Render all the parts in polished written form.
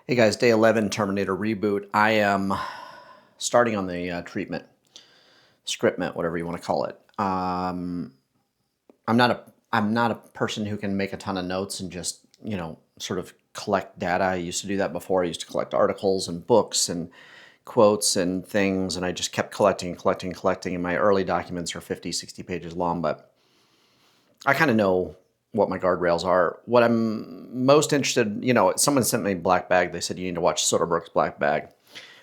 Hey guys, day 11, Terminator Reboot. I am starting on the treatment, scriptment, whatever you want to call it. I'm not a I'm not a person who can make a ton of notes and just sort of collect data. I used to do that before. I used to collect articles and books and quotes and things, and I just kept collecting and collecting and collecting. And my early documents are 50, 60 pages long, but I kind of know what my guardrails are. What I'm most interested, someone sent me Black Bag. They said you need to watch Soderbergh's Black Bag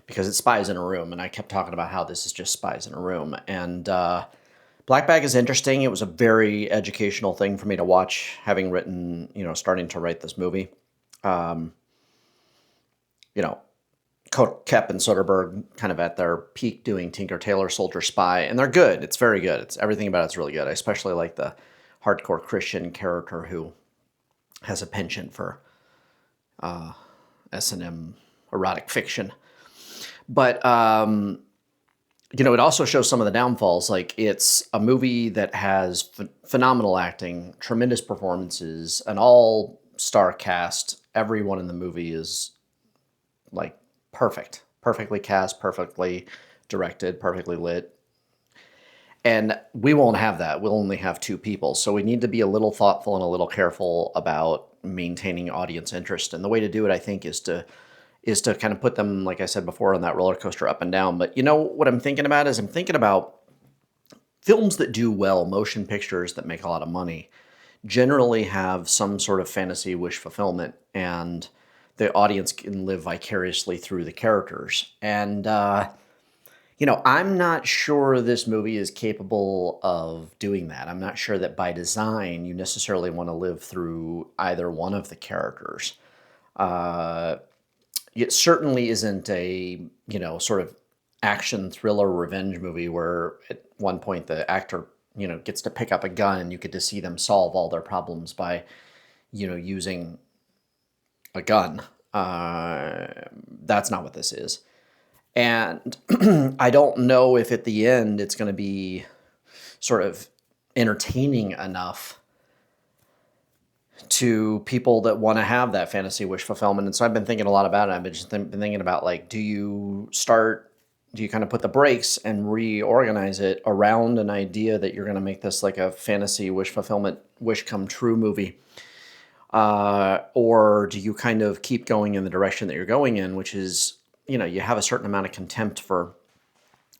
because it's spies in a room, and I kept talking about how this is just spies in a room. And Black Bag is interesting. It was a very educational thing for me to watch, having written, starting to write this movie. Um, you know, Kep and Soderbergh kind of at their peak doing Tinker Tailor Soldier Spy, and they're good. It's very good. It's everything about it's really good. I especially like the hardcore Christian character who has a penchant for S&M erotic fiction. But it also shows some of the downfalls. Like, it's a movie that has phenomenal acting, tremendous performances, an all-star cast. Everyone in the movie is like perfect, perfectly cast, perfectly directed, perfectly lit. And we won't have that. We'll only have two people. So we need to be a little thoughtful and a little careful about maintaining audience interest. And the way to do it, I think, is to kind of put them, like I said before, on that roller coaster up and down. But what I'm thinking about is I'm thinking about films that do well, motion pictures that make a lot of money, generally have some sort of fantasy wish fulfillment, and the audience can live vicariously through the characters. And I'm not sure this movie is capable of doing that. I'm not sure that by design you necessarily want to live through either one of the characters. It certainly isn't a, sort of action thriller revenge movie where at one point the actor, gets to pick up a gun and you get to see them solve all their problems by, using a gun. That's not what this is. And I don't know if at the end it's going to be sort of entertaining enough to people that want to have that fantasy wish fulfillment. And so I've been thinking a lot about it. I've been thinking about, like, do you kind of put the brakes and reorganize it around an idea that you're going to make this like a fantasy wish fulfillment, wish come true movie? Or do you kind of keep going in the direction that you're going in, which is, you have a certain amount of contempt for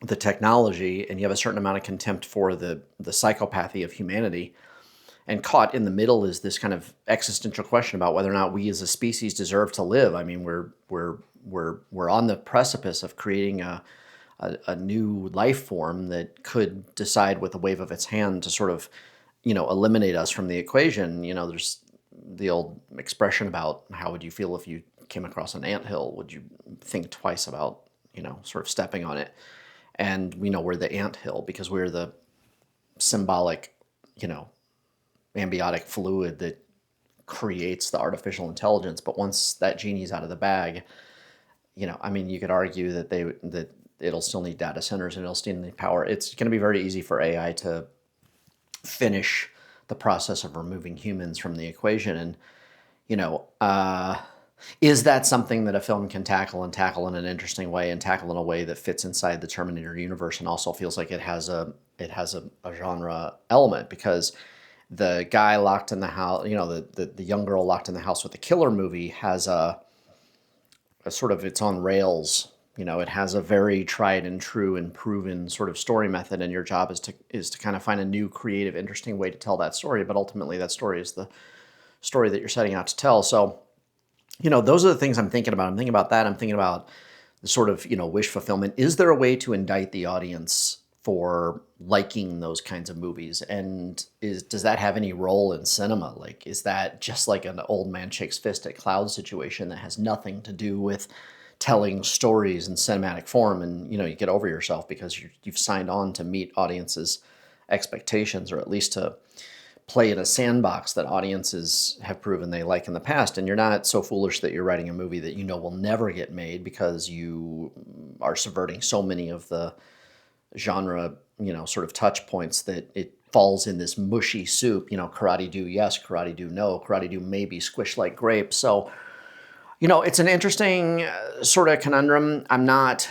the technology and you have a certain amount of contempt for the psychopathy of humanity. And caught in the middle is this kind of existential question about whether or not we as a species deserve to live. I mean, we're on the precipice of creating a new life form that could decide with a wave of its hand to sort of, eliminate us from the equation. There's the old expression about how would you feel if you came across an anthill? Would you think twice about, sort of stepping on it? And we know we're the anthill because we're the symbolic, ambiotic fluid that creates the artificial intelligence. But once that genie's out of the bag, you could argue that it'll still need data centers and it'll still need power. It's going to be very easy for AI to finish the process of removing humans from the equation. And, is that something that a film can tackle in an interesting way and tackle in a way that fits inside the Terminator universe and also feels like it has a genre element? Because the guy locked in the house, the young girl locked in the house with the killer movie has a sort of its on rails. It has a very tried and true and proven sort of story method, and your job is to kind of find a new, creative, interesting way to tell that story. But ultimately, that story is the story that you're setting out to tell. So, those are the things I'm thinking about. I'm thinking about that. I'm thinking about the sort of, wish fulfillment. Is there a way to indict the audience for liking those kinds of movies? And does that have any role in cinema? Like, is that just like an old man shakes fist at cloud situation that has nothing to do with telling stories in cinematic form? And, you get over yourself because you've signed on to meet audiences' expectations, or at least to play in a sandbox that audiences have proven they like in the past. And you're not so foolish that you're writing a movie that will never get made because you are subverting so many of the genre, sort of touch points that it falls in this mushy soup, karate do yes, karate do no, karate do maybe, squish like grape. So, It's an interesting sort of conundrum. I'm not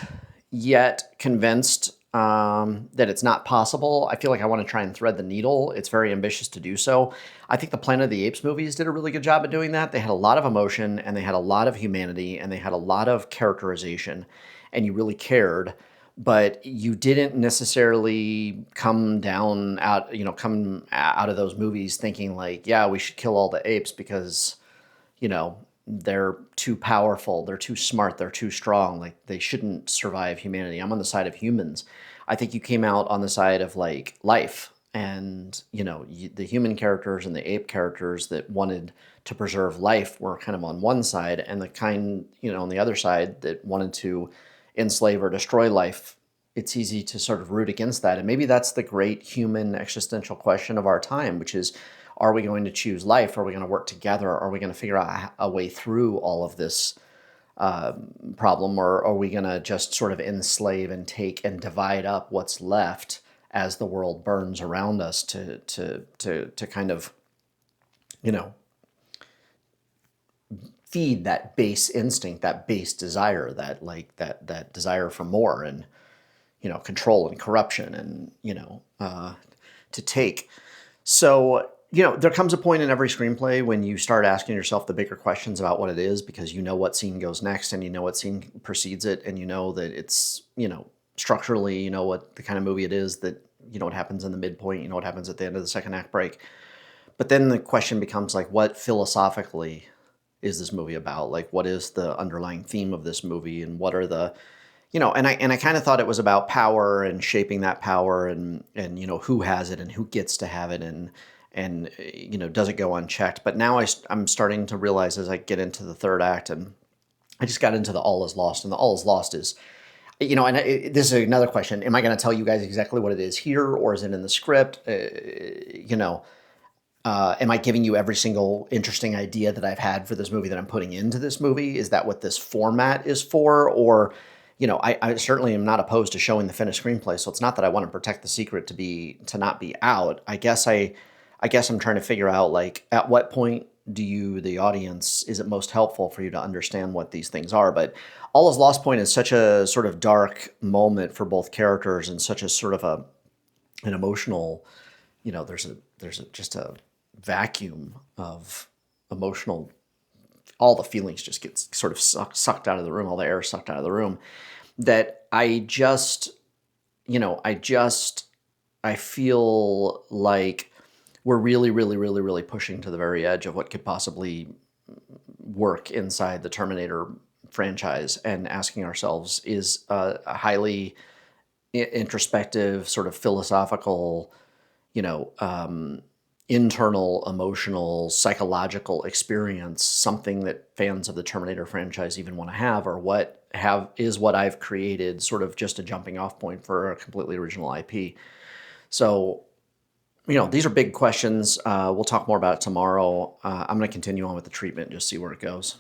yet convinced that it's not possible. I feel like I want to try and thread the needle. It's very ambitious to do so. I think the Planet of the Apes movies did a really good job of doing that. They had a lot of emotion, and they had a lot of humanity, and they had a lot of characterization, and you really cared. But you didn't necessarily come out of those movies thinking like, yeah, we should kill all the apes because they're too powerful, they're too smart, they're too strong, like they shouldn't survive humanity. I'm on the side of humans. I think you came out on the side of like life, and the human characters and the ape characters that wanted to preserve life were kind of on one side, and the kind on the other side that wanted to enslave or destroy life. It's easy to sort of root against that. And maybe that's the great human existential question of our time, which is, are we going to choose life? Are we going to work together? Are we going to figure out a way through all of this problem? Or are we going to just sort of enslave and take and divide up what's left as the world burns around us to kind of, you know, feed that base instinct, that base desire, that desire for more and, control and corruption and, to take. So, there comes a point in every screenplay when you start asking yourself the bigger questions about what it is, because you know what scene goes next and you know what scene precedes it, and you know that it's, structurally, what the kind of movie it is, that what happens in the midpoint, what happens at the end of the second act break. But then the question becomes like, what philosophically is this movie about? Like, what is the underlying theme of this movie, and what are the and I kind of thought it was about power and shaping that power, and who has it and who gets to have it, and does it go unchecked. But now I'm starting to realize as I get into the third act, and I just got into the all is lost, and the all is lost is, this is another question. Am I going to tell you guys exactly what it is here, or is it in the script? Am I giving you every single interesting idea that I've had for this movie that I'm putting into this movie? Is that what this format is for? Or, I certainly am not opposed to showing the finished screenplay. So it's not that I want to protect the secret to not be out. I guess I'm trying to figure out, like, at what point do you, the audience, is it most helpful for you to understand what these things are? But All is Lost Point is such a sort of dark moment for both characters, and such a sort of an emotional, there's just a vacuum of emotional, all the feelings just get sort of sucked out of the room, all the air sucked out of the room, that I feel like we're really, really, really, really pushing to the very edge of what could possibly work inside the Terminator franchise, and asking ourselves, is a highly introspective, sort of philosophical, internal, emotional, psychological experience something that fans of the Terminator franchise even want to have, or what I've created sort of just a jumping off point for a completely original IP? So, these are big questions. We'll talk more about it tomorrow. I'm going to continue on with the treatment and just see where it goes.